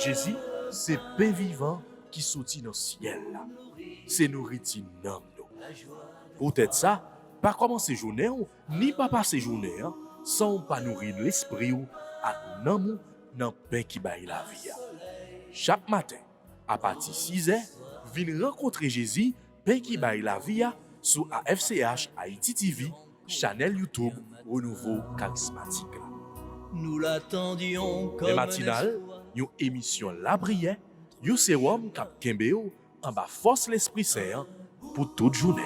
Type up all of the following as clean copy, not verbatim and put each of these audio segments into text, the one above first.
Jésus, c'est pain vivant qui sortit dans le ciel. C'est nourriture dans nous. Peut-être ça, pas commencer journée ni pas passer journée sans pas nourrir l'esprit ou à nous dans pain qui baille la vie. Chaque matin, à partir de 6h, venez rencontrer Jésus, pain qui baille la vie sur AFCH Haïti TV, channel YouTube Renouveau Charismatique. Nous l'attendions comme les matinales, une émission La Prière, un sérum cap Kembeo en bas force l'Esprit Saint pour toute journée.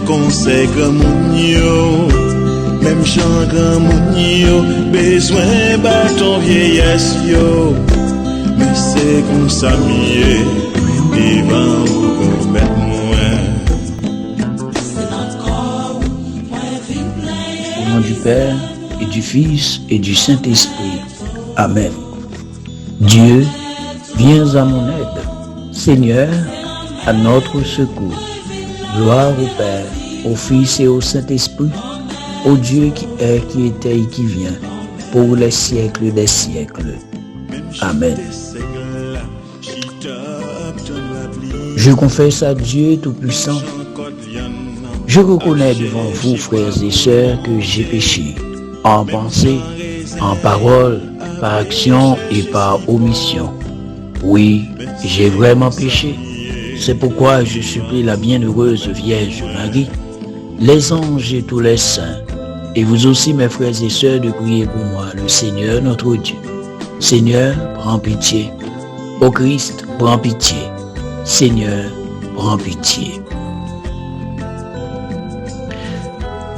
Conseil grand moun yo, même chant grand moun yo, besoin bâton vieillesse yo, mais c'est comme ça mieux, vivant ou mettre moins. Au nom du Père et du Fils et du Saint-Esprit. Amen. Dieu, viens à mon aide. Seigneur, à notre secours. Gloire au Père, au Fils et au Saint-Esprit, au Dieu qui est, qui était et qui vient, pour les siècles des siècles. Amen. Je confesse à Dieu Tout-Puissant. Je reconnais devant vous, frères et sœurs, que j'ai péché, en pensée, en parole, par action et par omission. Oui, j'ai vraiment péché. C'est pourquoi je supplie la bienheureuse Vierge Marie, les anges et tous les saints, et vous aussi mes frères et sœurs, de prier pour moi, le Seigneur notre Dieu. Seigneur, prends pitié. Ô Christ, prends pitié. Seigneur, prends pitié.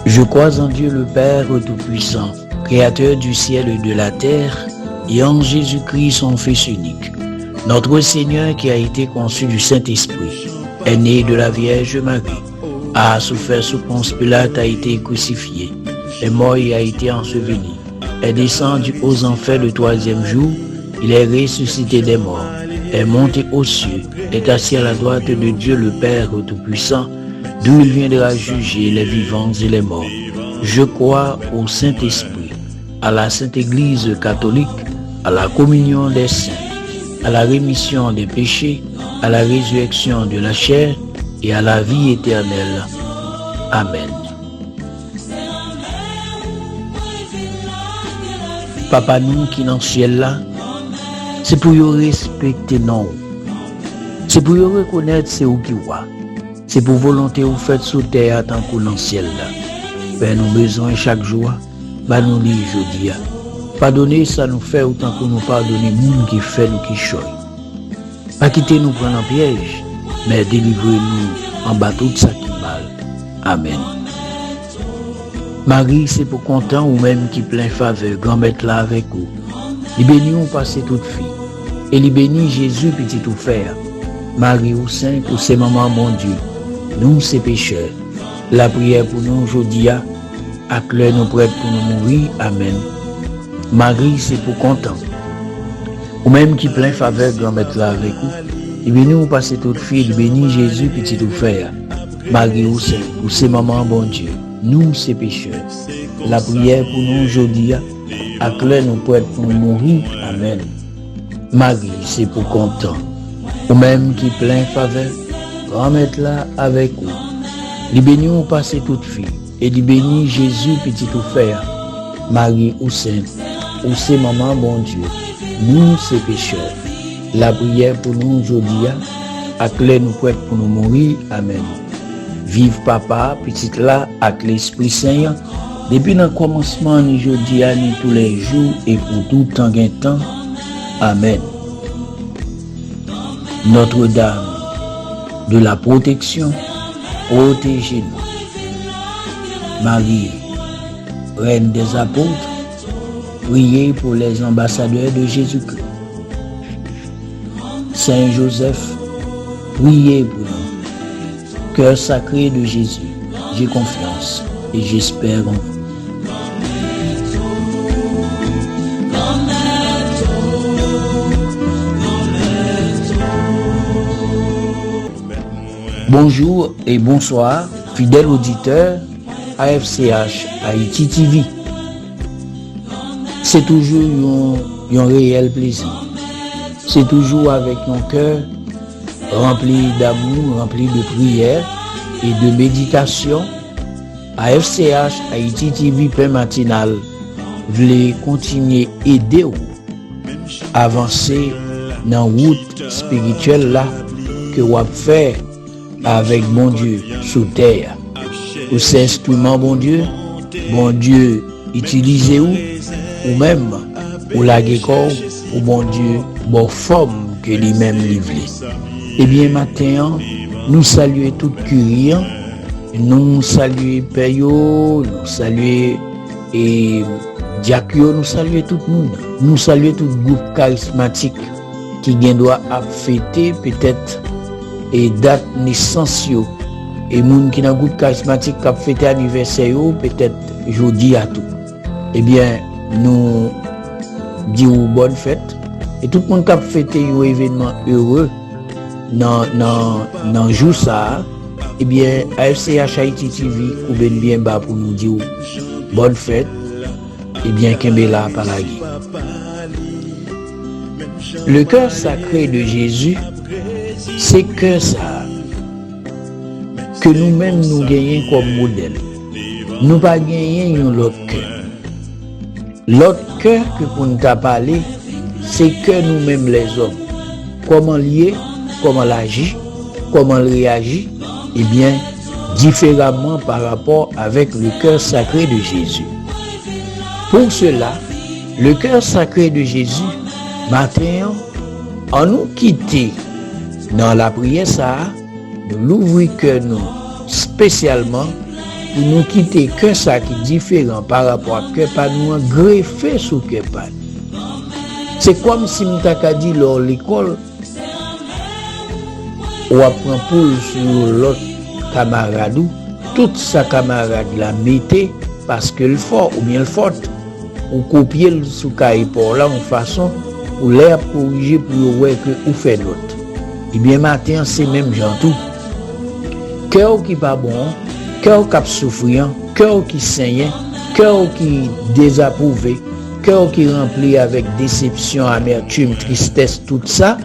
Je crois en Dieu le Père Tout-Puissant, Créateur du ciel et de la terre, et en Jésus-Christ son Fils unique, notre Seigneur qui a été conçu du Saint-Esprit, est né de la Vierge Marie, a souffert sous Ponce Pilate, a été crucifié, est mort et a été enseveli, est descendu aux enfers le 3e jour, il est ressuscité des morts, est monté aux cieux, est assis à la droite de Dieu le Père Tout-Puissant, d'où il viendra juger les vivants et les morts. Je crois au Saint-Esprit, à la Sainte Église catholique, à la communion des saints, à la rémission des péchés, à la résurrection de la chair et à la vie éternelle. Amen. Papa nous qui dans le ciel là, c'est pour vous respecter non. C'est pour vous reconnaître c'est où qui voit. C'est pour volonté vous faites sous terre tant que dans le ciel là. Père nous besoin chaque jour, bah nous li jodi. Pardonnez ça nous fait autant que nous pardonner moun qui fait nous qui choy. Pas quitter nous prendre en piège, mais délivrez-nous en bas tout ça qui mal. Amen. Marie, c'est pour content ou même qui plein faveur, grand-mère là avec vous. Il bénit ou passer toute fille. Et il bénit Jésus petit tout faire. Marie ou sainte ou c'est maman mon Dieu. Nous c'est pécheurs. La prière pour nous aujourd'hui, à l'heure nous prêts pour nous mourir. Amen. Marie, c'est pour content. Ou même qui plein faveur, grand-mère là avec vous. Il bénit ou passer toute fille, il bénit Jésus petit tout faire. Marie ou sainte ou c'est maman bon Dieu. Nous c'est pécheurs. La prière pour nous aujourd'hui, à l'heure nous prêts pour nous mourir. Amen. Marie, c'est pour content. Ou même qui plein faveur, remettre là avec vous. Li béni ou passer toute fille, et li béni Jésus petit ou frère, Marie ou Sainte, ou c'est maman bon Dieu, nous c'est pécheurs. La prière pour nous aujourd'hui, à clé nous prête pour nous mourir, amen. Vive papa, petit là, avec l'Esprit Saint, depuis le commencement, ni aujourd'hui, ni tous les jours, et pour tout temps et temps, amen. Notre-Dame de la protection, protégez-nous. Marie, Reine des apôtres, priez pour les ambassadeurs de Jésus-Christ. Saint Joseph, priez pour nous. Cœur sacré de Jésus, j'ai confiance et j'espère en vous. Bonjour et bonsoir, fidèles auditeurs AFCH Haïti TV. C'est toujours un réel plaisir. C'est toujours avec un cœur rempli d'amour, rempli de prière et de méditation. AFCH Haïti TV Paix Matinale voulait continuer à aider vous à avancer dans la route spirituelle là que vous fait avec bon Dieu sous terre. Ou c'est instrument bon Dieu utilisez-vous ou même ou la corps ou bon Dieu bon forme que lui-même livré. Eh bien matin nous saluons toute curie, nous saluons Peyo, nous saluons et Diakio, nous saluons tout le monde, nous saluons tout groupe charismatique qui doit fêter peut-être et date naissance yo et moun qui dans groupe charismatique qui a fêté anniversaire yo peut-être jeudi à tout. Eh bien nous disons bonne fête et tout le monde qui a fêté un événement heureux dans jour ça. Eh bien AFCH Haïti TV ou bien bas pour nous dire bonne fête et bien Kembela Palagi. Le cœur sacré de Jésus, c'est que ça que nous-mêmes nous gagnons comme modèle. Nous pas gagner l'autre cœur. L'autre cœur que pour nous parler, c'est que nous-mêmes les hommes. Comment lier, comment l'agir, comment réagir, eh bien différemment par rapport avec le cœur sacré de Jésus. Pour cela, le cœur sacré de Jésus, matin, en nous quitter dans la prière ça, nous l'ouvrir que nous spécialement pour nous quitter que ça qui est différent par rapport à que pas nous greffer sous que pas. C'est comme si nous t'a dit lors l'école ou apprend pour sur l'autre camarade tout sa camarade la mettait parce que le fort ou bien le faute ou copier le sous cahier pour là en façon pour l'air corriger pour ouais que ou fait l'autre. Et bien matin c'est même genre tout. Cœur qui pas bon, cœur qui souffrant, cœur qui saignant, cœur qui désapprouvé, cœur qui rempli avec déception, amertume, tristesse, tout ça,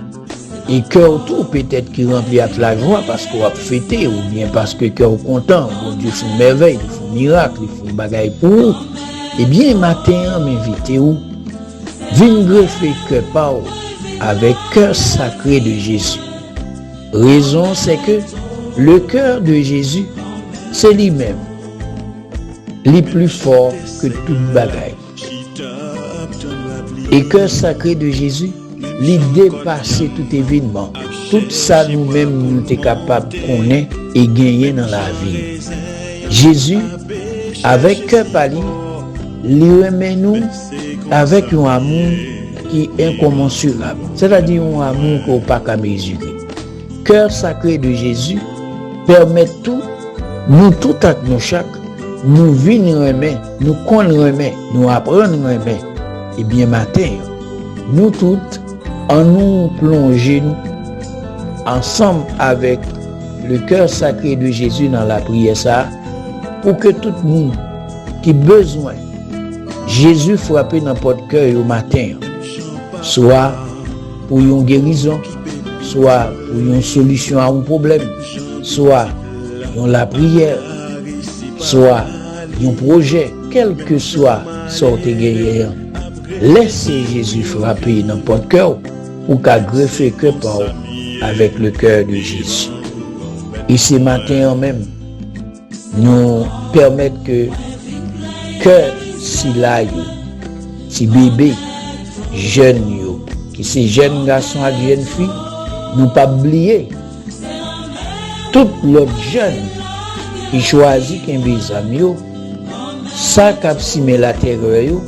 et cœur tout peut-être qui rempli avec la joie parce qu'on a fêté ou bien parce que cœur content, bon Dieu fait une merveille, il fait un miracle, il fait une bagaille pour vous. Eh bien matin m'invite ou viens greffer cœur par avec cœur sacré de Jésus. Raison c'est que le cœur de Jésus, c'est lui-même, le plus fort que toute bagaille. Et cœur sacré de Jésus, il dépasse tout événement. Tout ça nous-mêmes, nous sommes capables de connaître et gagner dans la vie. Jésus, avec cœur pali, il remet nous avec un amour qui est incommensurable. C'est-à-dire un amour qu'on ne peut pas mesurer. Cœur sacré de Jésus permet tout, nous tout à nous chaque, nous venir remet, nous connaître remet, nous apprendre remet. Et bien matin, nous toutes, en nous plonger ensemble avec le cœur sacré de Jésus dans la prière ça, pour que tout le monde qui a besoin, Jésus frappe dans votre cœur au matin, soit pour une guérison, soit pour une solution à un problème, soit dans la prière, soit un projet, quel que soit sortez gagné. Laissez Jésus frapper dans votre cœur pour qu'à greffer que par avec le cœur de Jésus. Et ce matin même, nous permettre que si là, si bébé, jeune, qui ces jeunes garçons et jeunes filles, nous pas oublier tout l'autre jeune qui choisit qu'un des amis, ça capcime la terreur,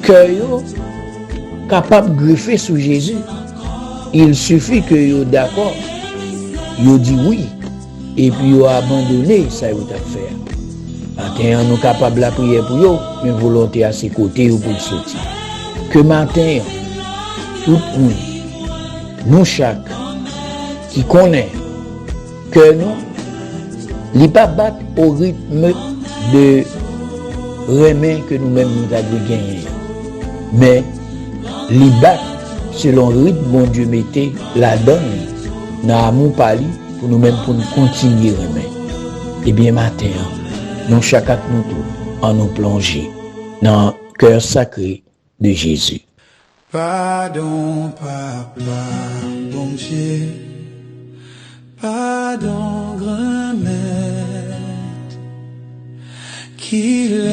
que capable de greffer sur Jésus. Il suffit que yo d'accord, yo dit oui, et puis yo abandonné ça yo t'a faire. Matin, nous capables de prier pour eux, mais volonté à ses côtés pour le sortir. Que matin, tout le monde, nous chaque, qui connaît que nous, ne pas battre au rythme de remède que nous-mêmes nous avons gagné, mais les battre selon le rythme bon Dieu mettait la donne dans l'amour pali pour nous-mêmes pour nous continuer remède. Et bien matin, nous chacun nous tous en nous plonger dans le cœur sacré de Jésus. Pardon, papa, bon Dieu, pardon, grand-mère, qu'il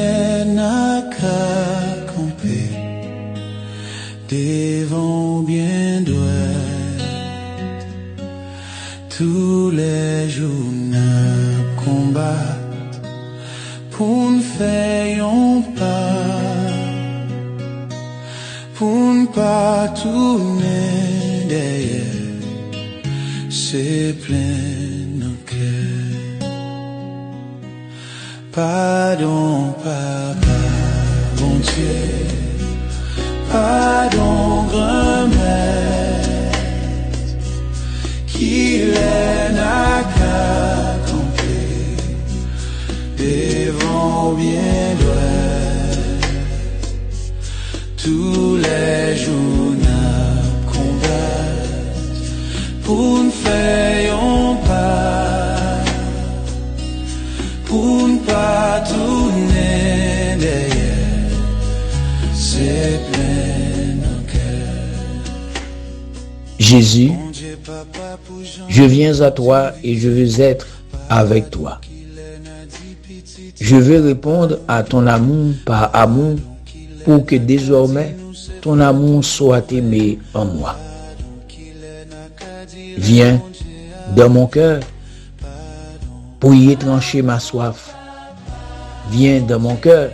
n'a qu'à camper devant bien droit tous les jours n'a combat pour ne faire pas, pour ne pas tourner derrière, c'est plein de cœur. Pardon, papa, bon Dieu, pardon, grand-mère, qu'il n'a qu'à camper devant bien droit tous les jours n'a combattre pour ne faire pas, pour ne pas tourner derrière, c'est plein de cœur. Jésus, je viens à toi et je veux être avec toi. Je veux répondre à ton amour par amour pour que désormais ton amour soit aimé en moi. Viens dans mon cœur pour y étrancher ma soif. Viens dans mon cœur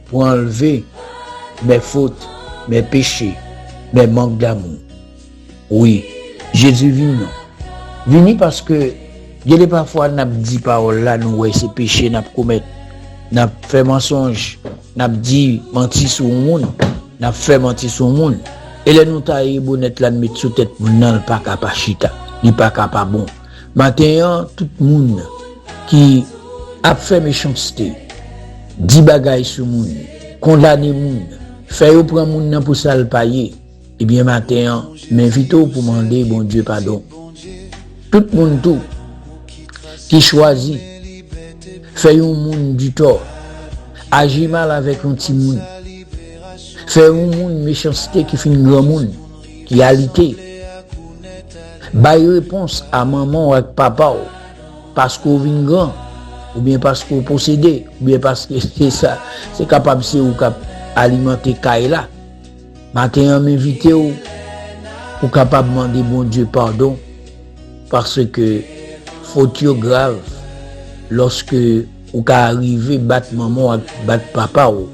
pour enlever mes fautes, mes péchés, mes manques d'amour. Oui, Jésus vient. Vini parce que il y a parfois n'a dit parole là nous ouais c'est péché n'a commettre, n'a fait mensonge, n'a dit menti sur monde, n'a fait menti sur monde. Et là nous tailler bonnet là mettre sous tête pour non pas capable chita, il pas capable bon. Maintenant tout le monde qui a fait méchanceté, dit bagaille sur monde, condamner monde, fait au prendre monde pour ça le payer. Eh bien maintenant m'invite pour demander bon Dieu pardon. Tout le monde tout qui choisit fait un monde du tort, agit mal avec un petit monde, fait un monde méchanceté qui fait un grand monde, qui aalité, bail réponse à maman ou à papa parce qu'on vient grand, ou bien parce qu'on possédé, ou bien parce que c'est ça, c'est capable c'est ou cap alimenter caille là. Maintenant m'invite ou capable demander bon Dieu pardon parce que faute grave lorsque ou ka arriver battre maman battre papa ou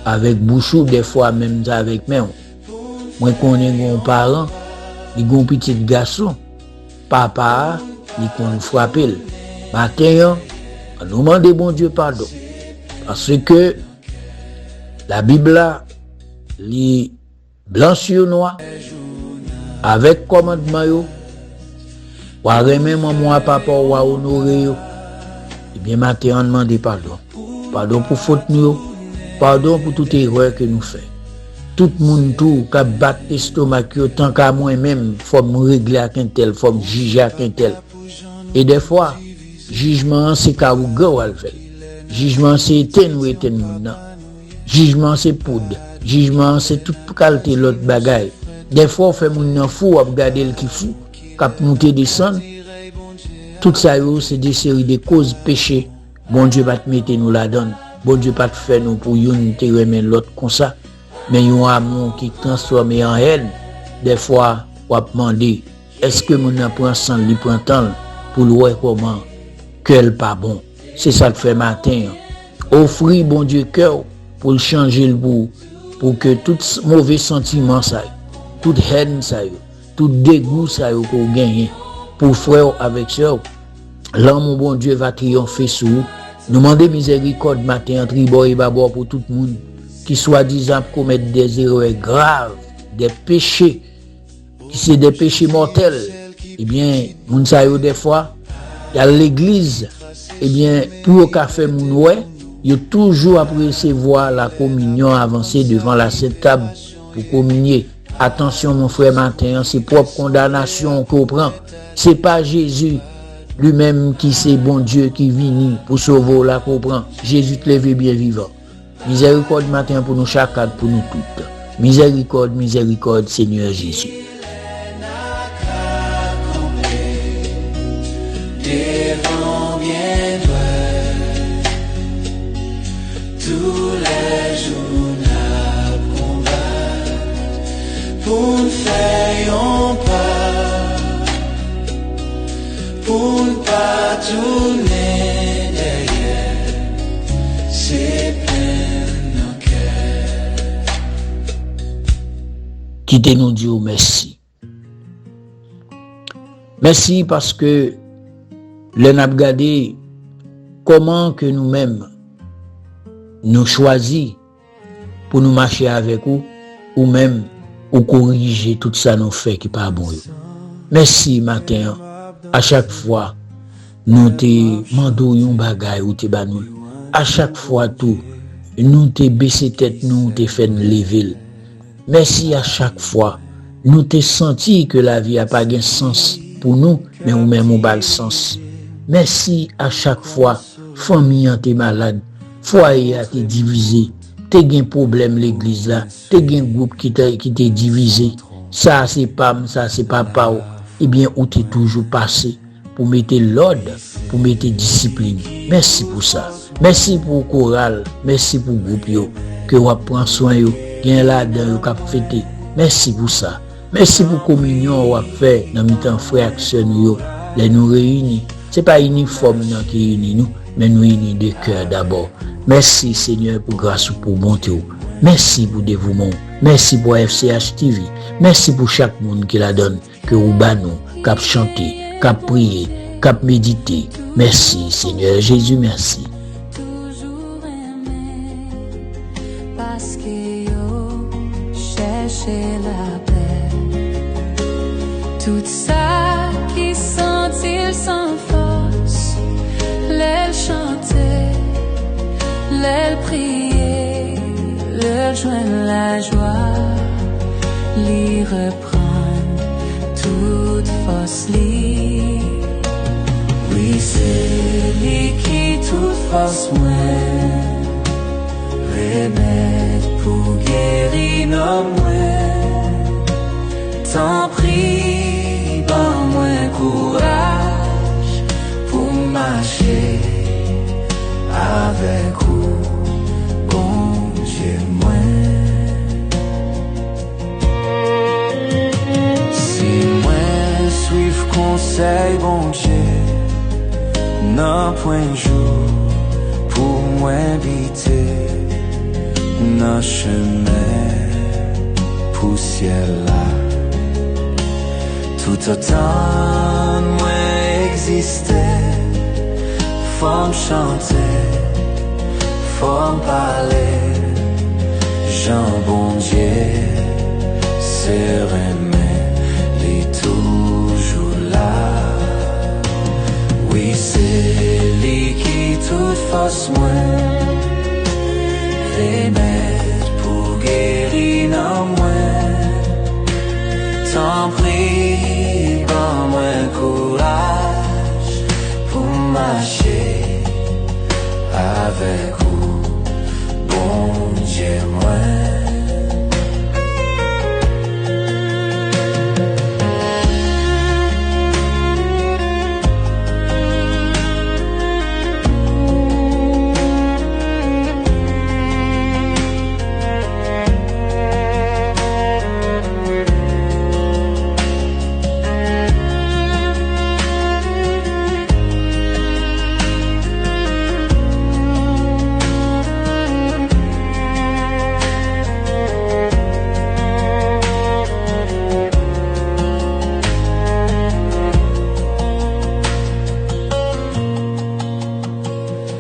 avec bouchou des fois même avec main. Moi connais un parent, il gon petit garçon, papa il kon frapper. Matin on nous demande bon Dieu pardon parce que la Bible là li blanc sur noir avec commandement yo ou à remettre maman à papa ou à honorer yo. Eh bien matin on demande pardon pour faute nous, pardon pour toute erreur que nous fait. tout moun tout ka bat estomac yo tant qu'à moi-même faut me régler à un tel, faut me juger à un tel. Et des fois jugement c'est ka ou go al fait. Jugement c'est ten ou ten moun. Jugement c'est poudre. Jugement c'est toute qualité l'autre bagaille. Des fois on fait moun nan fou, on regarder le qui fou, cap monter descendre. Tout ça c'est des séries de causes péchés. Bon Dieu va te mettre nous la donne. Bon Dieu pas te faire nous pour yon te remettre l'autre comme ça. Mais yon amour qui transforme en haine. Des fois on va demander est-ce que mon prend sang li prend temps pour le voir comment qu'elle pas bon. C'est ça que fait matin. Offrir bon Dieu cœur pour le changer le bout pour que tout mauvais sentiment ça, toute haine ça, tout dégoût ça qu'on gagne pour frère avec sœur. Là mon bon Dieu va triompher sur nous. Demander miséricorde matin entre bord et bâbord pour tout le monde qui soi-disant commettent des erreurs graves, des péchés qui c'est des péchés mortels. Eh bien, moun sa yo des fois, il y a l'église, eh bien, pour qu'a fait moun ouais, il toujours après recevoir la communion avancée devant la sainte table pour communier. Attention mon frère matin, c'est propre condamnation qu'on prend. C'est pas Jésus lui-même qui c'est bon Dieu qui vient pour sauver la comprend. Jésus te levé bien vivant. Miséricorde matin pour nous chacun, pour nous toutes. Miséricorde, miséricorde, Seigneur Jésus. Devant bien toi, tous les jours n'a combat pour nous faire un pas, pour ne pas tourner derrière, c'est plein nos cœurs. Quittez-nous Dieu, merci. Merci parce que l'on a regardé comment que nous-mêmes nous choisissons pour nous marcher avec vous ou même ou corriger tout ça nous fait qui pas bon. Merci matin à chaque fois nous te mandons yon bagay ou te banou. À chaque fois tout nous te baisser tête nous te fait lever. Merci à chaque fois nous te senti que la vie a pas de sens pour nous mais ou même on ba le sens. Merci à chaque fois, famille en t'es malade, foyer a t'es divisé, t'es gen problème l'église là, t'es gen groupe qui t'est divisé, ça c'est pas papa, eh bien où t'es toujours passé pour mettre l'ordre, pour mettre discipline. Merci pour ça. Merci pour chorale, merci pour groupe yo, que vous prend soin yo, gen là dans yo cap fêter. Merci pour ça. Merci pour communion ou fait dans mi-temps frère et sœur yo, les nous réunis. C'est pas uniforme qui unit nous, mais nous unit de cœur d'abord. Merci Seigneur pour grâce ou pour bonté. Merci pour dévouement. Merci pour FCH TV. Merci pour chaque monde qui la donne, que vous banou, cap chanter, cap prier, cap méditer. Merci Seigneur Jésus, merci. Toujours aimé, parce que yo cherché la paix. Tout ça qui sent-il sans force, l'aile chanter, l'aile prier, le joindre la joie, l'y reprendre toute force li. Oui, c'est lui qui toute force moins, remède pour guérir nos moins. T'en prie, bon moins courage pour marcher avec vous, bon Dieu moi. Si moi suivre conseil bon Dieu, non point jour pour moi habiter, non chemin pour ciel là. Tout autant moi exister, faut me chanter, faut me parler, Jean bon Dieu, sereinement, il est toujours là. Oui, c'est lui qui toute force moi, remède pour guérir nos marcher avec vous, bon Dieu moi.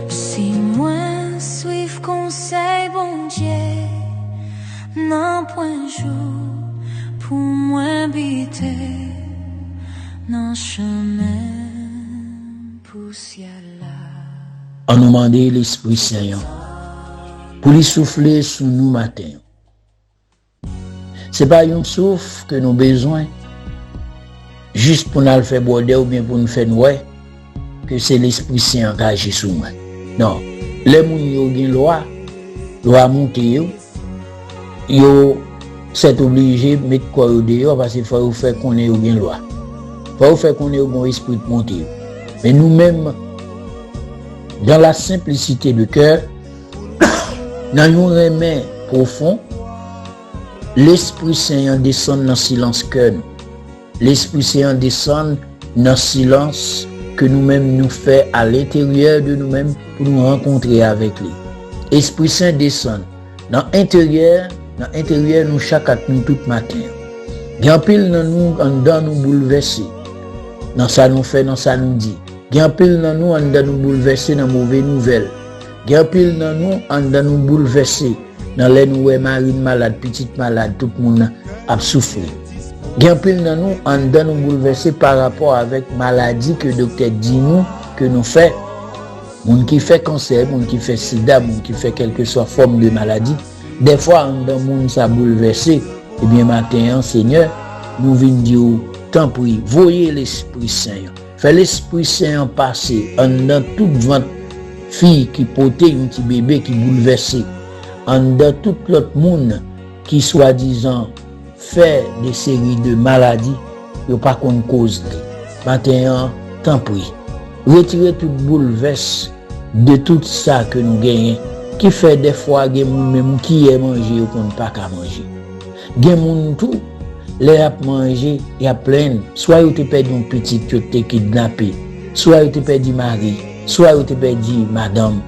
Si moi suivre conseil bon Dieu, non point jour pour moi habiter dans chemin poussière là. On nous demandait l'Esprit Saint pour lui souffler sur nous matin. C'est pas un souffle que nous besoin juste pour nous faire border ou bien pour nous faire ouais que c'est l'Esprit Saint engagé sur moi. Non, les moun yo gen loi monter yo c'est obligé mettre quoi au dehors parce qu'il faut faire connaître yo gen loi. Faut faire connaître bon esprit de monter. Mais nous-mêmes dans la simplicité de cœur dans nous remède profond l'Esprit Saint descend dans silence cœur. L'Esprit Saint descend dans silence que nous-mêmes nous fait à l'intérieur de nous-mêmes pour nous rencontrer avec lui. Esprit Saint descend dans l'intérieur nous chaque nous tout matin. Gan pile dans nous en dedans nous bouleverser. Dans ça nous fait, dans ça nous dit. Gan pile dans nous en dedans nous bouleverser dans mauvaise nouvelle. Gan pile dans nous en dedans nous bouleverser dans les nous marine malade, petite malade, tout le monde a souffert. Gen pile dans nous en dedans nous bouleverser par rapport avec maladie que docteur dit nous que nous fait. Moun qui fait cancer, moun qui fait sida, moun qui fait quelque soit forme de maladie. Des fois en dedans moun ça bouleversé. Eh bien matin Seigneur, nous venons dire tant pis, voyez l'Esprit Saint. Fait l'Esprit Saint passer en dedans toute vente fille qui portait un petit bébé qui bouleversé. En dedans tout l'autre monde qui soi-disant fait des séries de maladies, yo pas qu'on cause. Maintenant, tant pis. Retirer tout bouleverse de tout ça que nous gagnons, qui fait des fois gen moun même qui est manger ou qu'on pas qu'à manger. Gen moun tout, les a manger, y a plein, soit yo te perdu un petit que te kidnappé, soit yo te perdu mari, soit yo te perdu madame.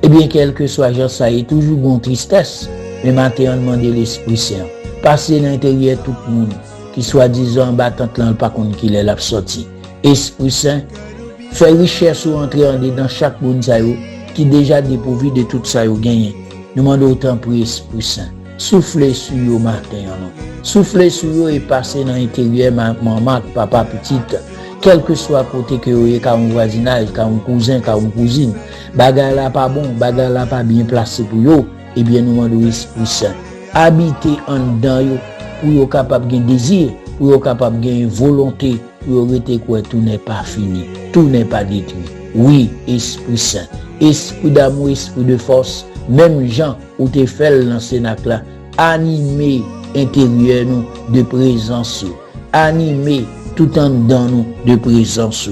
Eh bien quel que soit genre ça est toujours bon tristesse, mais maintenant on demande l'Esprit Saint. Passer dans l'intérieur tout le monde qui soi-disant battant là pas contre qui l'a sorti. Esprit Saint fait richesse ou entrer en dedans chaque monde ça qui déjà dépourvu de tout ça yo gagné. Nous demandons autant pour Esprit Saint. Soufflez sur yo matin non. Soufflez sur yo et passer dans l'intérieur maman, papa, petite, quel que soit côté que yo ka un voisinage, ka un cousin, ka une cousine, bagarre là pas bon, bagarre là pas bien placé pour yo, eh bien nous demandons Esprit Saint habiter en dedans yo pour yo capable de désir, pour yo capable de volonté, pour yo rete quoi tout n'est pas fini, tout n'est pas détruit. Oui, Esprit Saint, esprit d'amour, esprit de force, même Jean ou te fait dans Sénac là, animer intérieur nous de présence, animer tout en dedans nous de présence.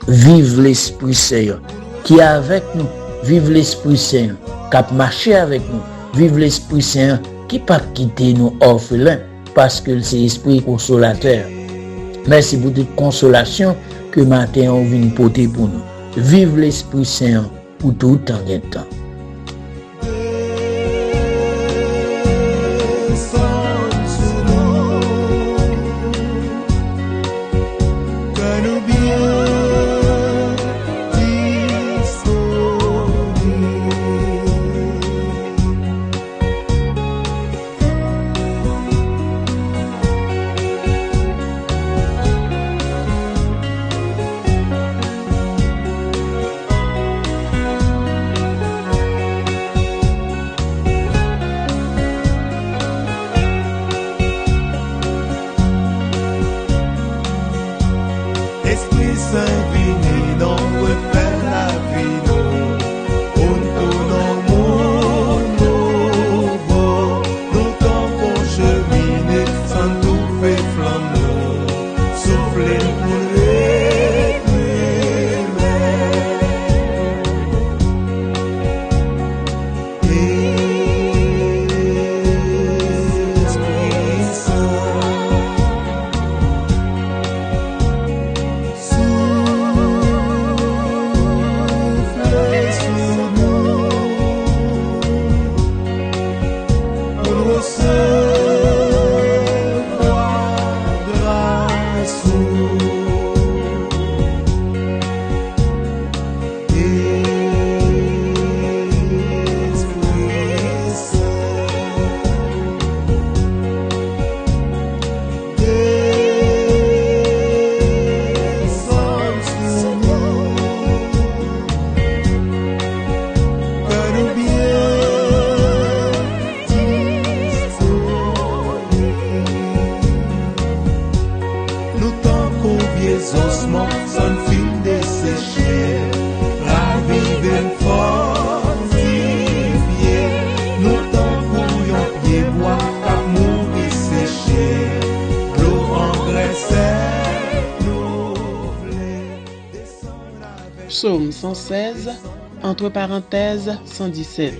Vive l'Esprit Saint qui est avec nous, vive l'Esprit Saint qui a marché avec nous, vive l'Esprit Saint qui pas quitter nous orphelins parce que c'est l'Esprit consolateur. Merci pour toute consolation que matin on vient porter pour nous. Vive l'Esprit Saint pour tout temps et temps. Psaume 116, entre parenthèses 117.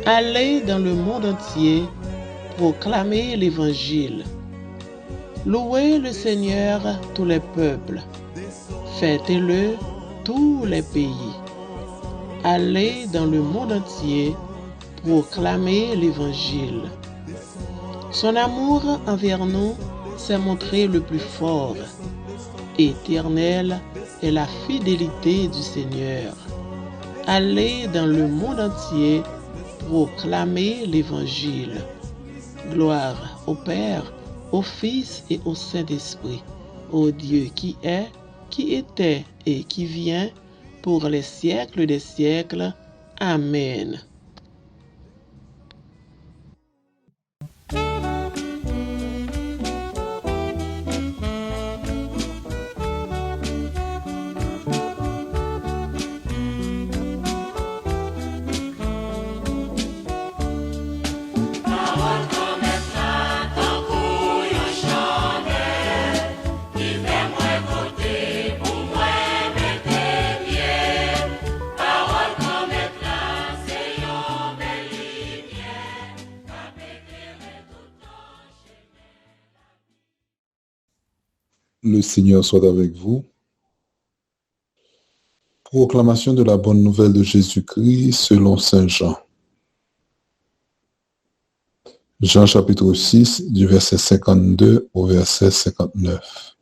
Allez dans le monde entier, proclamez l'Évangile. Louez le Seigneur tous les peuples. Fêtez-le tous les pays. Allez dans le monde entier, proclamez l'Évangile. Son amour envers nous s'est montré le plus fort. Éternelle est la fidélité du Seigneur. Allez dans le monde entier, proclamer l'Évangile. Gloire au Père, au Fils et au Saint-Esprit, au Dieu qui est, qui était et qui vient, pour les siècles des siècles. Amen. Le Seigneur soit avec vous. Proclamation de la bonne nouvelle de Jésus-Christ selon Saint Jean. Jean chapitre 6, du verset 52 au verset 59.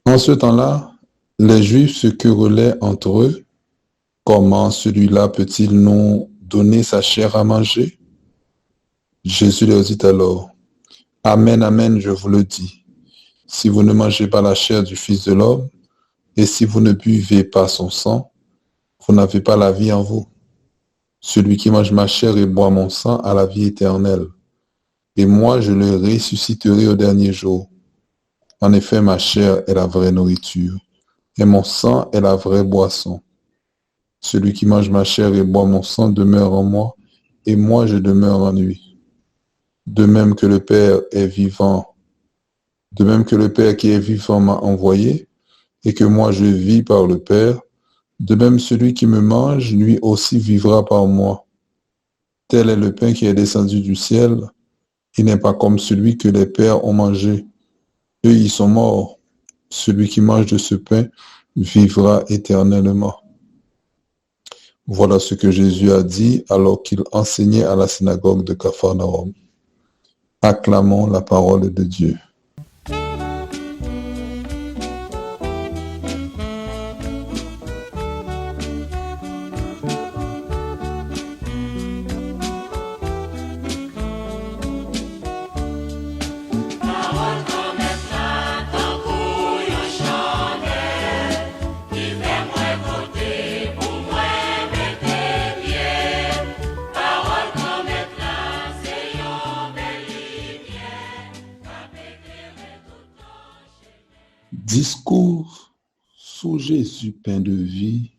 En ce temps-là, les Juifs se querellaient entre eux. Comment celui-là peut-il nous donner sa chair à manger? Jésus leur dit alors, Amen, amen, je vous le dis. Si vous ne mangez pas la chair du Fils de l'homme, et si vous ne buvez pas son sang, vous n'avez pas la vie en vous. Celui qui mange ma chair et boit mon sang a la vie éternelle. Et moi, je le ressusciterai au dernier jour. En effet, ma chair est la vraie nourriture, et mon sang est la vraie boisson. Celui qui mange ma chair et boit mon sang demeure en moi, et moi je demeure en lui. De même que le Père est vivant, de même que le Père qui est vivant m'a envoyé, et que moi je vis par le Père, de même celui qui me mange, lui aussi vivra par moi. Tel est le pain qui est descendu du ciel. Il n'est pas comme celui que les pères ont mangé. Eux, ils sont morts. Celui qui mange de ce pain vivra éternellement. Voilà ce que Jésus a dit alors qu'il enseignait à la synagogue de Capharnaüm. Acclamons la parole de Dieu. Discours sous Jésus, pain de vie,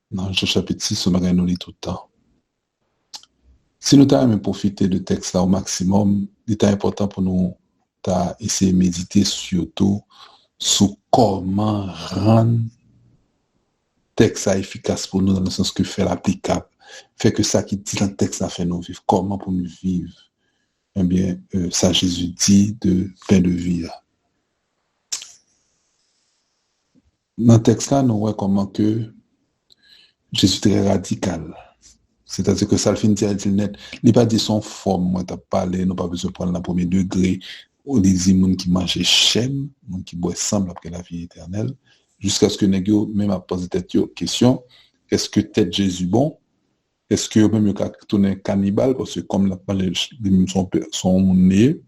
dans Jean chapitre 6, on va nous lire tout le temps. Si nous avons profité de texte là au maximum, il est important pour nous essayer de méditer surtout sur comment rendre texte efficace pour nous dans le sens que fait l'applicable, fait que ça qui dit dans le texte ça fait nous vivre, comment pour nous vivre. Eh bien, ça Jésus dit de pain de vie là. Dans le texte là, nous voyons comment que Jésus est très radical. C'est-à-dire que ça le finit de dire net. Il n'est pas dit son forme, moi, tu as parlé, nous pas besoin de prendre le premier degré. On dit les gens qui mangent chème, qui boivent semble après la vie éternelle, jusqu'à ce que nous même à poser cette question, est-ce que tête Jésus bon? Est-ce que même il a tourné cannibale? Parce que comme les sont nés,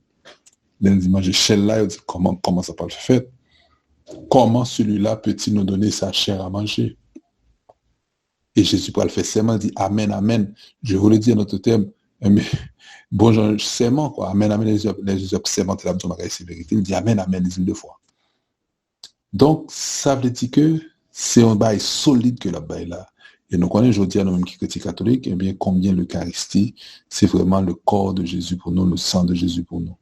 les images chème là, comment ça peut le faire? Comment celui-là peut-il nous donner sa chair à manger? Et Jésus pour le faire serment dit Amen, Amen. Je vous le dis à notre thème, mais bon, genre, serment, quoi. Amen, Amen, les serment, c'est vérité. Il dit Amen, Amen, les deux fois. Donc, ça veut dire que c'est un bail solide que la bail là. Et nous connaissons aujourd'hui, à nous-mêmes qui critiquent catholiques, eh bien, combien l'Eucharistie, c'est vraiment le corps de Jésus pour nous, le sang de Jésus pour nous.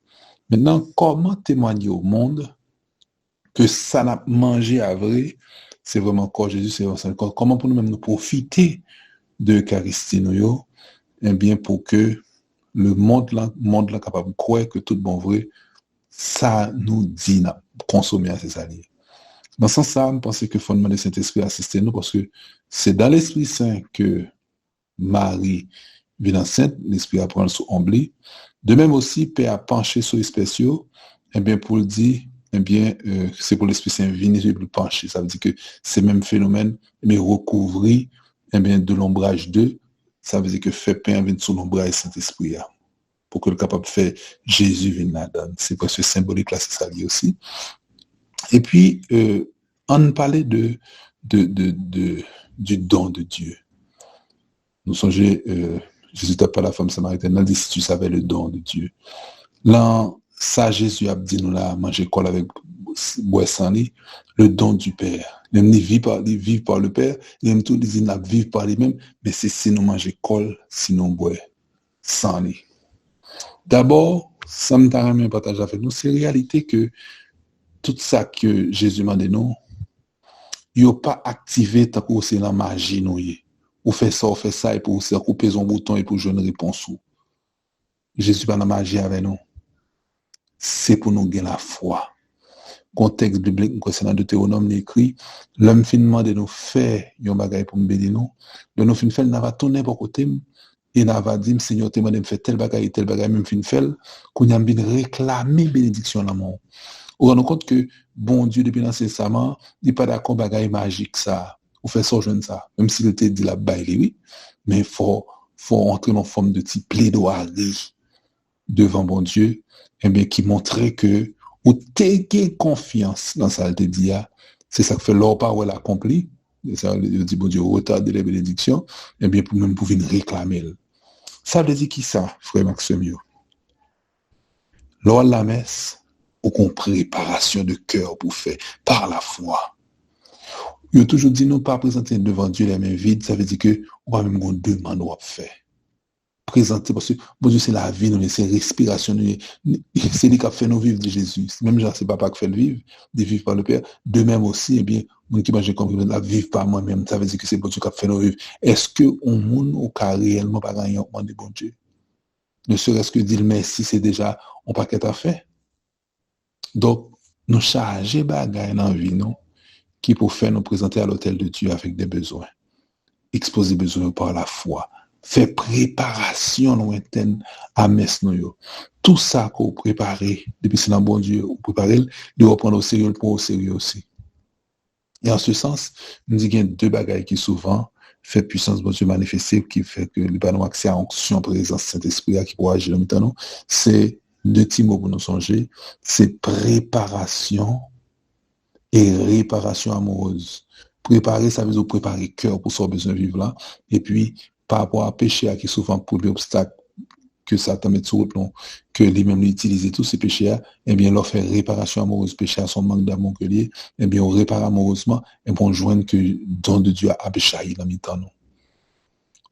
Maintenant, comment témoigner au monde que ça n'a mangé à vrai, c'est vraiment corps Jésus, c'est vraiment corps. Comment pour nous-mêmes nous profiter de l'Eucharistie, eh bien, pour que le monde là capable de croire que tout bon vrai, ça nous dit, consommer à ces alliés. Dans ce sens-là, je pense que le fondement de Saint-Esprit assiste nous parce que c'est dans l'Esprit Saint que Marie vient enceinte, l'Esprit apprend sous omblé. De même aussi, Père a penché sur les spéciaux, eh bien, pour le dire, eh bien, c'est pour l'Esprit Saint venir et le pencher. Ça veut dire que ces mêmes phénomènes, mais recouvrir, eh bien, de l'ombrage d'eux, ça veut dire que fait Père vient sous l'ombrage Saint-Esprit, pour que le capable de faire Jésus vienne là-dedans. C'est parce que symbolique là, c'est ça lié aussi. Et puis, on parlait du don de Dieu. Nous songeons, Jésus t'a pas la femme samaritaine, il dit si tu savais le don de Dieu. Là, ça, Jésus a dit nous là, manger quoi avec boisson, le don du Père. Même ni vivre par le Père, même tout dit n'a vivre par lui-même, mais c'est si nous manger col, sinon boire sans lui. D'abord, ça me t'a remis un partage avec nous, c'est la réalité que tout ça que Jésus m'a dit non, il n'a pas activé tant que c'est la magie nous. Ou fait ça, et pour couper son bouton et pour jouer une réponse. Jésus pas la magie avec nous. C'est pour nous gagner la foi. Contexte biblique, c'est dans Deutéronome écrit, l'homme finement de nous faire un bagage pour me bénir nous. De nous fin faire, il va tourner pour côté, et il va dire, Seigneur, tu m'as fait tel bagage, même fin faire, qu'on a bien réclamer bénédiction dans mon. On rend compte que, bon Dieu, depuis l'incessamment, il n'est pas d'accord bagage magique ça. Ou fait ça, jeune ça. Même s'il était dit la baille, oui. Mais il faut entrer dans une forme de type plaidoirie devant bon Dieu, eh bien, qui montrait que, ou t'es confiance dans ça, te dit, c'est ça que fait leur parole accomplie. Ça veut dire, bon Dieu, retarder les bénédictions, eh bien, pour même pouvoir réclamer. Ça veut dire qui ça, frère Maxime? Lors de la messe, ou qu'on préparation de cœur pour faire par la foi. Il a toujours dit, non pas présenter devant Dieu les mains vides, ça veut dire que on va même demander à faire. Présenter, parce que bon Dieu, c'est la vie, c'est la respiration, c'est lui qui a fait nous vivre de Jésus. Même genre, c'est papa qui fait le vivre, de vivre par le Père. De même aussi, eh bien, mon qui j'ai compris, la vivre par moi-même, ça veut dire que c'est bon Dieu qui a fait nous vivre. Est-ce que on monde au cas réellement pas gagner au de bon Dieu? Ne serait-ce que dire merci, c'est déjà un paquet à faire. Donc, nous charger bagaille dans la vie, non? Qui pour faire nous présenter à l'autel de Dieu avec des besoins. Exposer besoin par la foi. Faire préparation lointaine à messe nous. Tout ça qu'on prépare, depuis c'est dans bon Dieu, on prépare, de reprendre au sérieux, pour au sérieux aussi. Et en ce sens, nous disons qu'il y a deux bagailles qui souvent fait puissance bon Dieu manifestée, qui fait que nous avons accès à l'onction, présence Saint-Esprit qui pourra agir dans nous. C'est deux petits mots pour nous songer. C'est préparation et réparation amoureuse. Préparer, ça veut dire préparer cœur pour son besoin de vivre là. Et puis, par rapport à péché qui souvent produit obstacle que Satan met sur le plan, que lui-même utilise tous ces péchés, eh bien, leur faire réparation amoureuse, péché à son manque d'amour que lié, eh bien, on répare amoureusement, et on joindre que le don de Dieu a abéchaillé dans mi-temps nous.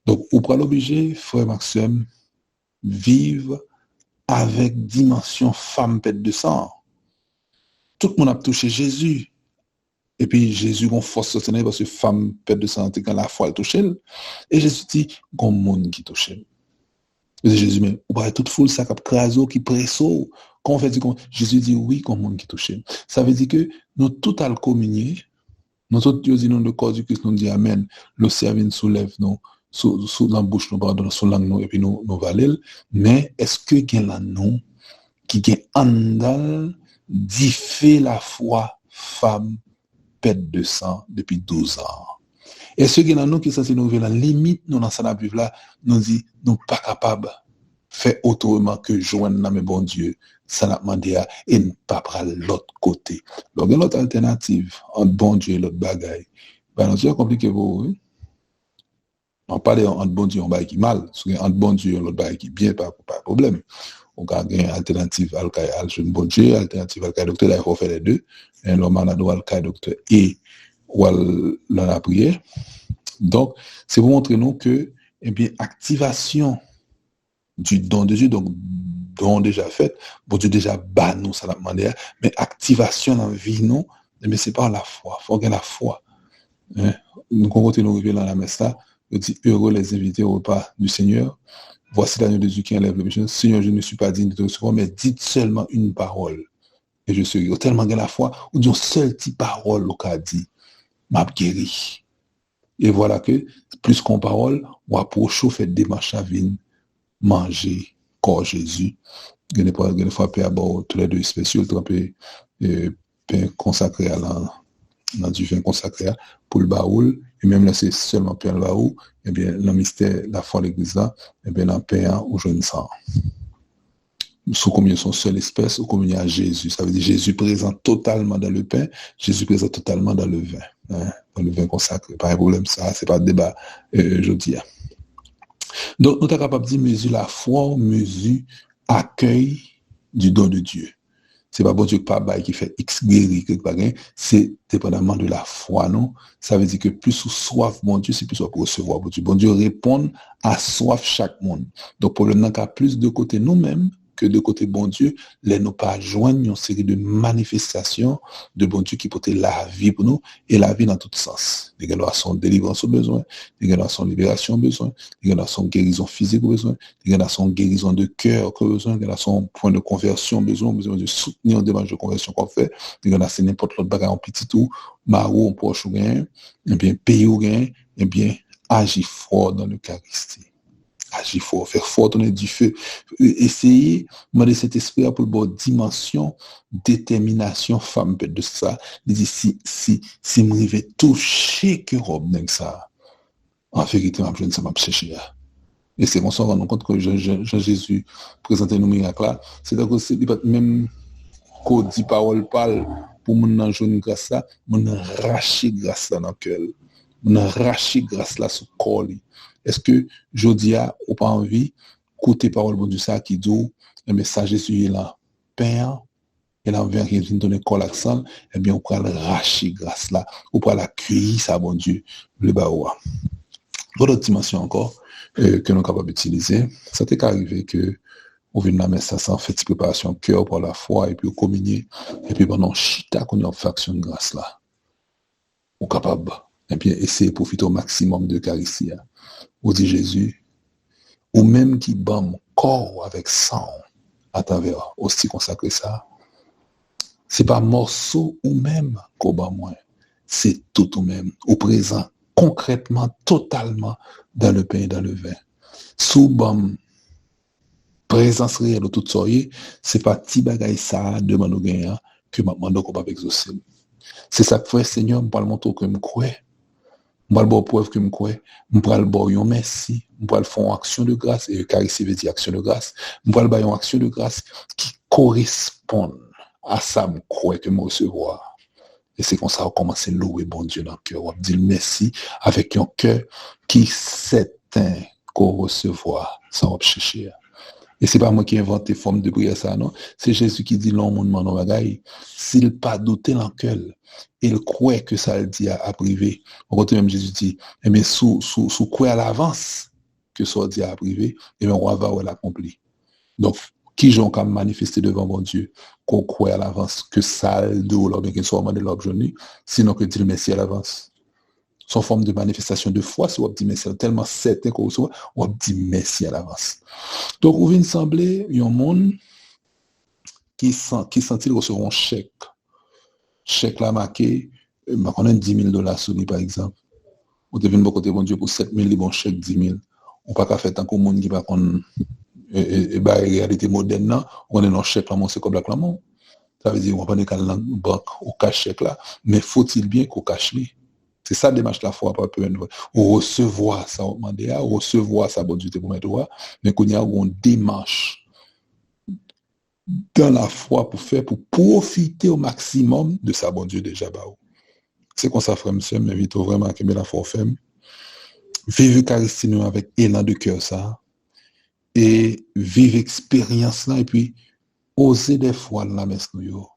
Donc, on pourra l'obliger, frère Maxime, vivre avec dimension femme pète de sang. Tout le monde a touché Jésus. Et puis Jésus a force soutenue parce que femme pète de sang quand la foi elle touche. Et Jésus dit, il y a un monde qui touche. Et Jésus dit, on va toute foule ça qui craso, qui presso. Quand on fait dire Jésus dit oui, il y a un monde qui touche. Ça veut dire que nous tout à le communier, nous tous Dieu dit nous le corps du Christ nous dit amen. Le service soulève nous sous la bouche nous pardon sous langue nous et puis nous valel. Mais est-ce que il y a nous qui gagne andal diffé la foi femme pète de sang depuis 12 ans. Et ceux qui sont nous qui sont nous la limite nous dans ça vivre là nous dit nous pas capable faire autrement que joindre dans mes bon Dieu ça n'a demandé et ne pas prendre l'autre côté. Donc une autre alternative entre bon Dieu et l'autre bagaille. Ben c'est compliqué pour vous. On parle entre bon Dieu et un bagaille qui mal, entre bon Dieu et l'autre bagaille qui bien pas problème. On a une alternative al jeune bon Dieu, alternative al docteur, il faut faire les deux. Et l'homme a droit al docteur et ou la prière. Donc, c'est pour montrer nous que, eh bien, activation du don de Dieu, donc, don déjà fait, bon Dieu déjà bat nous, ça l'a demandé, mais activation dans la vie, non, mais c'est par la foi. Il faut avoir la foi. Hein? Nous continuons à arriver dans la messe là. Il dit, heureux les invités au repas du Seigneur. Voici l'agneau de Dieu qui enlève le péché. Seigneur, je ne suis pas digne de te recevoir, mais dites seulement une parole. Et je serai tellement de la foi, ou d'une seule petite parole au cas dit, m'a guéri. Et voilà que, plus qu'on parole, on approche, fait démarche à venir manger corps Jésus. Il y a des fois, à bord, tous les deux spéciaux, trempé, pain consacré à dans du vin consacré pour le baoul, et même là, c'est seulement pain le baoul, et bien, le mystère, la foi de l'église là, et bien, dans pain, au jeune sang. Sous communion son seule espèce, ou communion à Jésus. Ça veut dire Jésus présent totalement dans le pain, Jésus présent totalement dans le vin. Hein, dans le vin consacré. Pas un problème, ça, c'est pas de débat, je dis. Donc, nous sommes capables de dire, mesure la foi, mesure accueil du don de Dieu. C'est pas bon Dieu qui fait X guéri, c'est dépendamment de la foi, non? Ça veut dire que plus ou soif, bon Dieu, c'est plus ou pour recevoir bon Dieu. Bon Dieu répond à soif chaque monde. Donc, pour le n'a qu'à plus de côté nous-mêmes que de côté bon Dieu, les nous pas joindre une série de manifestations de bon Dieu qui portent la vie pour nous, et la vie dans tout sens. Les gars sont délivrance au besoin, les gars sont libération au besoin, les gars sont guérison physique au besoin, les gars sont guérison de cœur au besoin, les gars sont point de conversion au besoin de soutenir en démarche de conversion qu'on fait, les gars c'est n'importe l'autre bagage en petit tout, marou en poche ou gain, et bien pays ou gain, et bien agir fort dans l'Eucharistie. Agir fort, faire fort, donner du feu. Essayer, demander cet esprit pour une dimension, détermination, femme de ça. Il dit, si je vais toucher que robe avec ça, en vérité, je ne sais pas chercher. Et c'est comme ça qu'on rend compte que Jésus présentait nos miracles là. C'est-à-dire que c'est même qu'on dit parole parle pour mon jeune grâce là, mon racher grâce là dans le cœur. Mon racher grâce là sur le corps. Est-ce que Jodia ou pas envie côté parole bon Dieu ça qui dit le message Jésus est là Père et là vient qui vient donner corps l'accent et bien on peut le racher grâce là ou peut l'accueillir ça bon Dieu le baoua. L'autre dimension encore que nous capables d'utiliser, ça t'est arrivé que on vient de la messe ça en fait préparation cœur pour la foi et puis communier et puis pendant chita qu'on a fait action de grâce là. On capable et bien essayer de profiter au maximum de l'Eucharistie. Ou dit Jésus, ou même qui bat mon corps avec sang à travers aussi consacré ça, c'est pas morceau ou même qu'on bat moins, c'est tout ou même, au présent, concrètement, totalement dans le pain et dans le vin. Sous bam présence réelle de toute soirée, c'est pas petit bagaille ça demande au gagnant que maintenant qu'on va exaucer. C'est ça que fait Seigneur, me parle mon tour que me croit. Moi, le bon preuve que je crois, je vais le bon merci, je vais le faire en action de grâce, et Eucharistie veut dire action de grâce, je vais le faire en action de grâce qui correspond à ça, je crois que je recevoir. Et c'est comme ça qu'on commence à louer bon Dieu dans le cœur. On dit merci avec un cœur qui s'éteint qu'on recevoir sans chercher. Et c'est pas moi qui ai inventé forme de prière ça, non. C'est Jésus qui dit l'homme monde non bagaille. S'il pas douté dans le cœur, il croit que ça le dit à privé. On retrouve même Jésus dit, eh bien, sous quoi à l'avance que ça dit à privé, eh bien, on va l'accomplir. Donc, qui j'en qu'à manifester devant mon Dieu, qu'on croit à l'avance que ça le dit, ou bien qu'il soit de l'objet, sinon que dit le Messie à l'avance. Son forme de manifestation de foi, c'est on dit merci, tellement certain qu'on reçoit, on dit merci à l'avance. Donc, on vient sembler un monde qui sentit recevoir un chèque. Chèque là marqué, on a $10,000 sur lui, par exemple. On devine beaucoup de bon Dieu pour 7,000, bon chèque 10,000. On pas qu'à faire tant qu'au monde qui va qu'on réalité moderne, on est dans chèque là, c'est comme la clamant. Ça veut dire, on va pas qu'à la banque, au cache chèque là, mais faut-il bien qu'on cache lui? C'est ça démarche la foi, pas peu. On recevoir ça, on demande à recevoir ça, bon Dieu, pour mettre droit, mais qu'on y a une démarche dans la foi pour faire, pour profiter au maximum de ça, bon Dieu, déjà, bah. C'est comme ça, frère, monsieur, m'invite vraiment à aimer la foi femme. Vivre l'Eucharistie avec élan de cœur, ça. Et vivre l'expérience là, et puis oser des fois la messe, nous,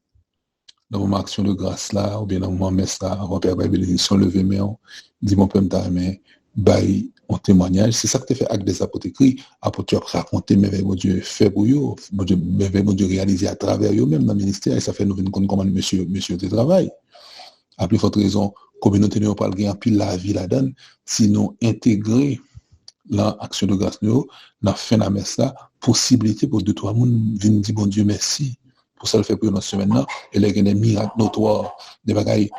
dans mon action de grâce là, ou bien dans mon messe là, avant Père Bible bénédiction, lever main, dis mon père m'aimer, bail en témoignage, c'est ça que tu fait avec des apôtres écrits, apôtres raconter merveille mon Dieu fait pour eux, merveille mon Dieu réalisé à travers eux même dans le ministère, et ça fait nous venir comment monsieur de travail. À plus forte raison, communauté nous pas gagner puis la vie la donne si nous intégrer l'action de grâce nous dans fin la messe là possibilité pour deux trois monde venir dire bon Dieu merci pour ça le fait pour notre semaine là et les des miracles notoires des bagailles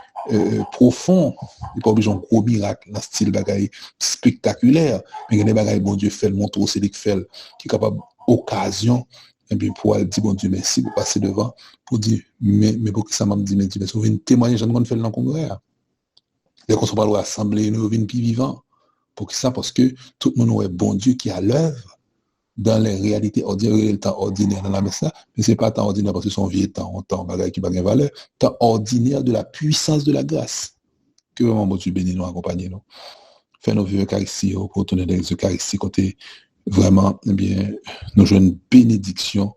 profonds il pas besoin de gros miracles dans style bagaille spectaculaire mais il y a des bagailles bon Dieu fait le montre c'est lui qui fait qui est capable occasion et bien pour aller dire bon Dieu merci pour passer devant pour dire mais pour que ça m'a dit mais on vient témoigner j'en ai fait dans le congrès dès qu'on se parle assemblée nous vient plus vivant pour que ça parce que tout le monde est bon Dieu qui est à l'œuvre dans les réalités ordinaires le temps ordinaire dans la messe là mais c'est pas temps ordinaire parce que son vieux temps bagaille qui pas de valeur temps ordinaire de la puissance de la grâce que vraiment bon Dieu bénit nous accompagner nous fait nos vieux Eucharistie pour tourner dans les Eucharistie côté vraiment eh bien nous jouons une bénédiction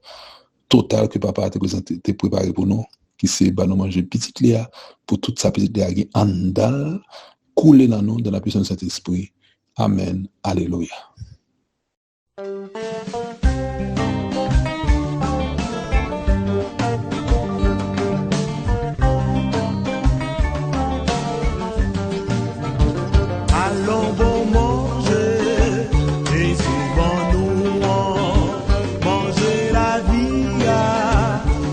totale que papa a te préparé pour nous qui c'est bah nous manger petite Léa pour toute sa petite Léa qui andal couler dans nous dans la puissance de Saint-Esprit amen alléluia. Allons bon manger, Jésus bon nous manger la vie,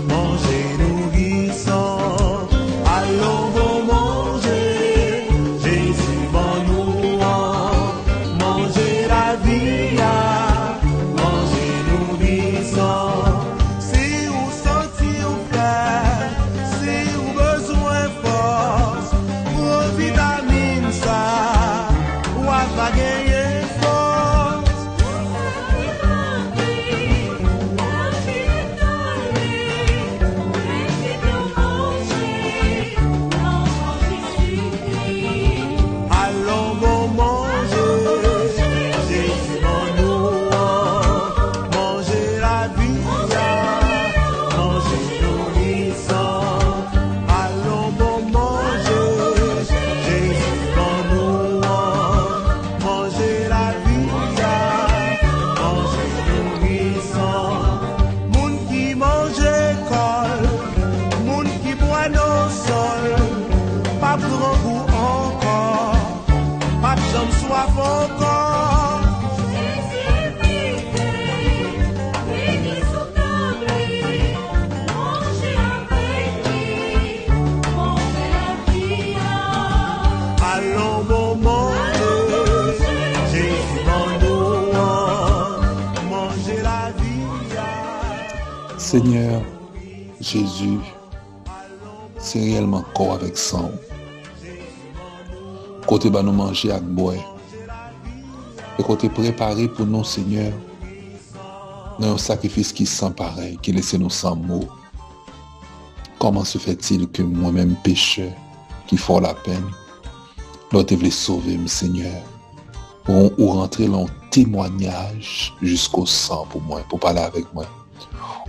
manger nourrissant. Allons bon manger, Jésus bon nous manger la vie, manger nourrissant. Si vous sentez au frère, si vous besoin force, pour vitamine ça. Va gagner force. Allons bon manger, Jésus en nous manger la vie, manger nourrissant. Allons bon manger, Jésus en nous manger la vie, manger nourrissant. Moun qui mange col, moun qui boit nos sols, pas grand goût encore, pas j'aime soif encore. Allons bon manger, Jésus en nous manger la vie. Seigneur Jésus, c'est réellement corps avec sang. Côté bah nous manger avec boire. Et côté préparé pour nous, Seigneur, dans un sacrifice qui sans pareil, qui laisse nous sans mots. Comment se fait-il que moi-même pécheur, qui fort la peine, l'autre voulait sauver, Seigneur, ou rentrer dans un témoignage jusqu'au sang pour moi, pour parler avec moi.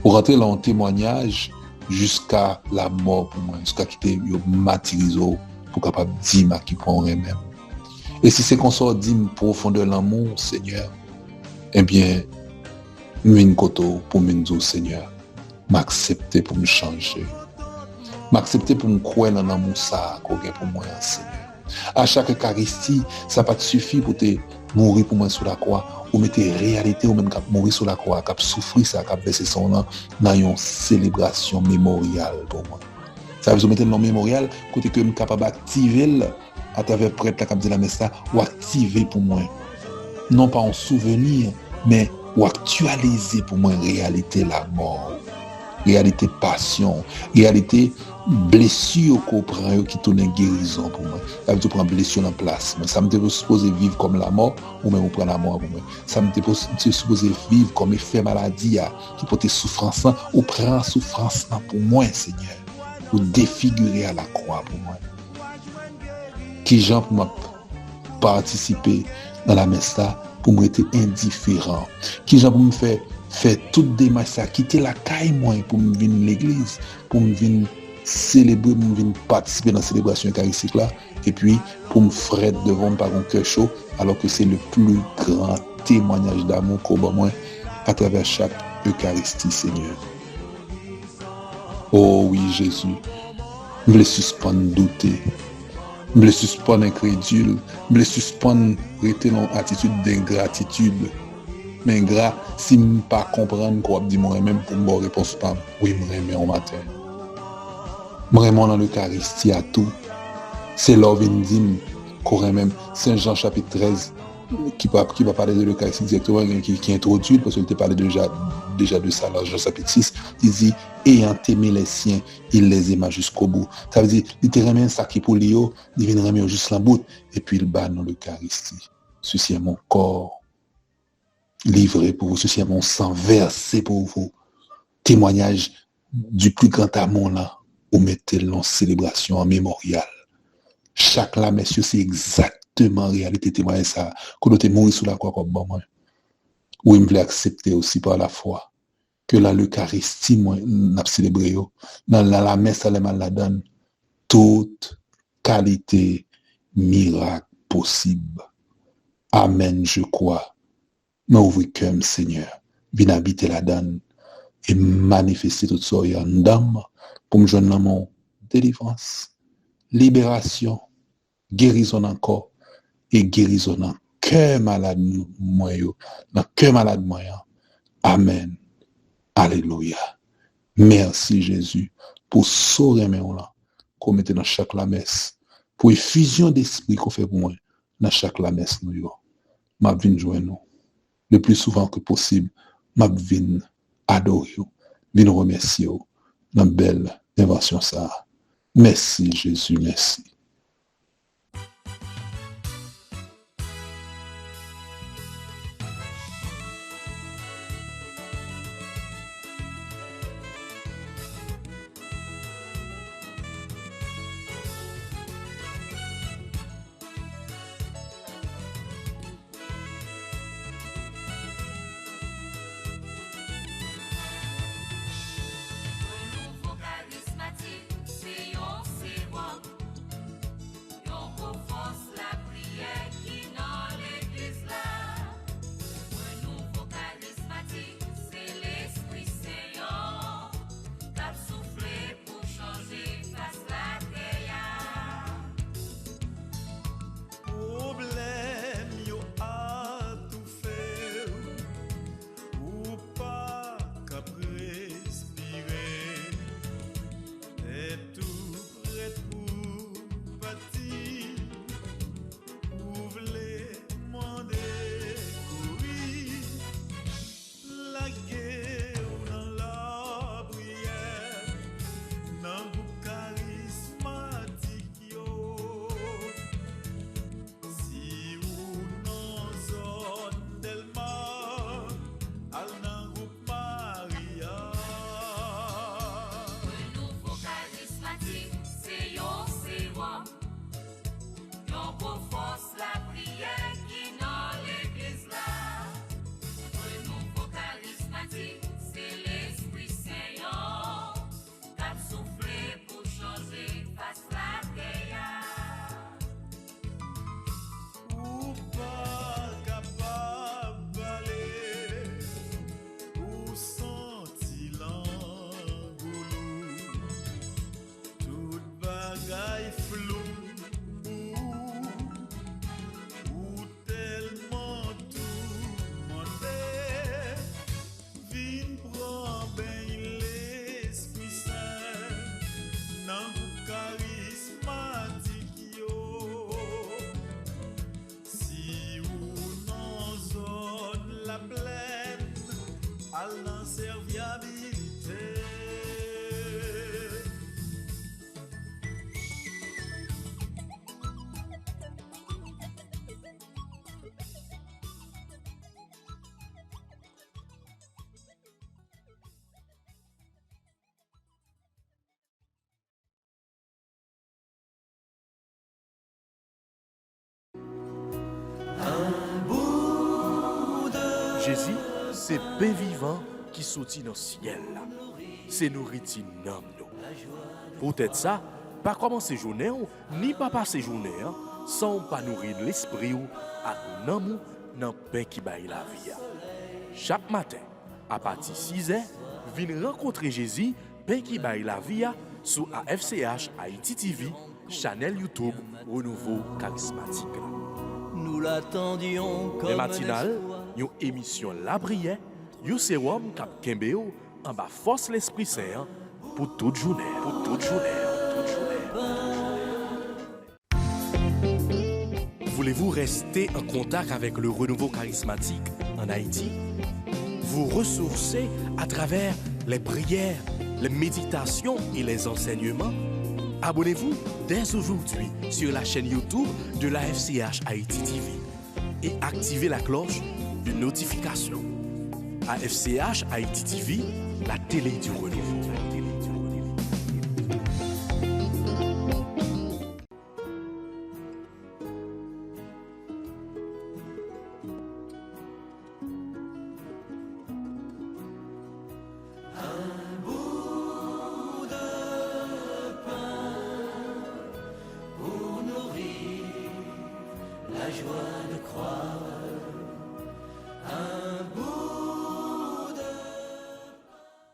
Ou rentrer dans un témoignage jusqu'à la mort pour moi, jusqu'à quitter le martyriso pour capable dire qui prend même. Et si c'est qu'on sort dit profondeur l'amour, Seigneur, eh bien, une koto pour me dire, Seigneur, m'accepter pour me changer. M'accepter pour me croire dans l'amour ça qu'on a pour moi, Seigneur. À chaque Eucharistie, ça pas suffit pour te mourir pour moi sur la croix, ou mettre réalité ou même mourir sur la croix, cap souffrir ça, cap verser son nom dans une célébration mémoriale pour moi. Ça veut dire mettre dans mémorial côté que je suis capable d'activer à travers prêtre la cap de la messe ou activer pour moi. Non pas en souvenir, mais ou actualiser pour moi réalité la mort, réalité passion, réalité blessure qu'on prend qui tourne en guérison pour moi. Ça veut dire prendre blessure en place. Mais ça me supposé vivre comme la mort ou même prendre la mort pour moi. Ça me supposé vivre comme effet maladie qui peut être souffrance ou prendre souffrance pour moi, Seigneur. Ou défigurer à la croix pour moi. Qui j'en pour moi participer dans la messe là pour me être indifférent. Qui j'en pour me faire toute démarche ça, quitter la caille moi pour me venir l'église, pour me venir célébrer, pour me venir participer dans la célébration eucharistique là, et puis pour me faire devant par un cœur chaud, alors que c'est le plus grand témoignage d'amour qu'on a moi à travers chaque Eucharistie, Seigneur. Oh oui, Jésus, je voulais suspendre douter. M'ble suspend incrédule, m'ble suspend rester dans attitude d'ingratitude. Mais ingrat, si m'pas comprendre quoi dit moi même pour me réponse pas, oui m'aimer en matin. Vraiment dans l'Eucharistie à tout. C'est l'Ovindim qu'on même Saint Jean chapitre 13 qui va parler de l'Eucharistie directement, qui introduit, parce qu'il te parlait déjà de ça dans Jean chapitre 6, il dit, ayant aimé les siens, il les aima jusqu'au bout. Ça veut dire, il te remet ça qui pour lui, il vient remettre juste la bout, et puis il bat dans l'Eucharistie. Ceci est mon corps livré pour vous, ceci est mon sang versé pour vous. Témoignage du plus grand amour là, où mettez-le en célébration, en mémorial. Chaque là, messieurs, c'est exactement réalité témoignage ça. Quand on est mort sous la croix comme bon moi. Ou il me voulait accepter aussi par la foi que là l'Eucharistie moi n'a célébré dans la messe elle la donne toute qualité miracle possible. Amen, je crois. Mais ouvrez cœur, Seigneur, viens habiter la donne et manifester toute ça en dame pour me joindre dans mon délivrance, libération, guérison encore et guérison dans cœur malade moyen, dans cœur malade moyen. Amen. Alléluia. Merci Jésus pour sauver mes là qu'on mette dans chaque la messe, pour effusion d'esprit qu'on fait pour moi dans chaque la messe nous yo. M'a vinn joindre nous le plus souvent que possible. M'a vinn adorer, vinn remercier dans belle invention ça. Merci Jésus, merci. Jésus, c'est pain vivant qui sortit dans le ciel. C'est nourriture dans nous. Peut-être ça, pas commencer journée ni pas passer journée sans pas nourrir l'esprit avec l'amour dans le pain qui baille la vie. Chaque matin, à partir de 6h, venez rencontrer Jésus, pain qui baille la vie sur AFCH Haïti TV channel YouTube Renouveau Charismatique. Nous l'attendions comme Les un matinales, espoir. une émission La Prière, un sérum cap Kembeo, en bas force l'Esprit Saint pour toute journée. Pour toute journée. Voulez-vous rester en contact avec le renouveau charismatique en Haïti? Vous ressourcer à travers les prières, les méditations et les enseignements? Abonnez-vous dès aujourd'hui sur la chaîne YouTube de la FCH Haïti TV et activez la cloche de notification. AFCH Haïti TV, la télé du renouveau. La joie de croire